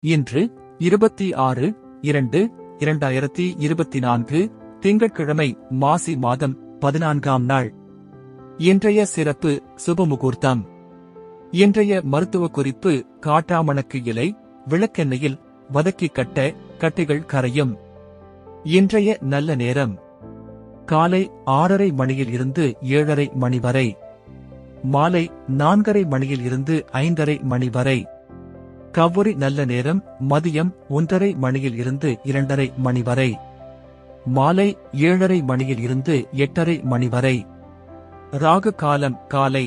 இன்று 26/2/2024 திங்கட்கிழமை, மாசி மாதம் 14ஆம் நாள். இன்றைய சிறப்பு சுபமுகூர்த்தம். இன்றைய மருத்துவ குறிப்பு: காட்டாமணக்கு இலை விளக்கெண்ணெயில் வதக்கி கட்டிகள் கரையும். இன்றைய நல்ல நேரம்: காலை 6:30 மணியில் இருந்து 7:30 மணி வரை, மாலை 4:30 மணியில் இருந்து 5:30 மணி வரை. கௌரி நல்ல நேரம்: மதியம் 1:30 மணியில் இருந்து 2:30 மணி வரை, மாலை 7:30 மணியில் இருந்து 8:30 மணி வரை. ராகு காலம்: காலை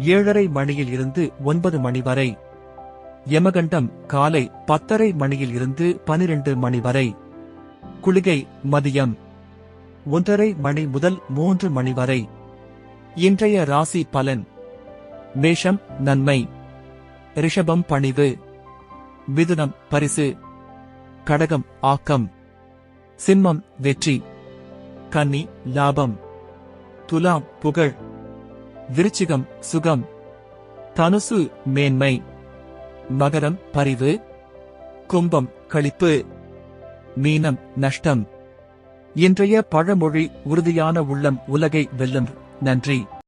7:30 மணியில் இருந்து 9 மணி வரை. யமகண்டம்: காலை 10:30 மணியில் இருந்து 12 மணி வரை. குளிகை: மதியம் 1:30 மணி முதல் 3 மணி வரை. இன்றைய ராசி பலன்: மேஷம் நன்மை, ரிஷபம் பணிவு, மிதுனம் பரிசு, கடகம் ஆக்கம், சிம்மம் வெற்றி, கன்னி லாபம், துலாம் புகழ், விருச்சிகம் சுகம், தனுசு மேன்மை, மகரம் பரிவு, கும்பம் களிப்பு, மீனம் நஷ்டம். இன்றைய பழமொழி: உறுதியான உள்ளம் உலகை வெல்லும். நன்றி.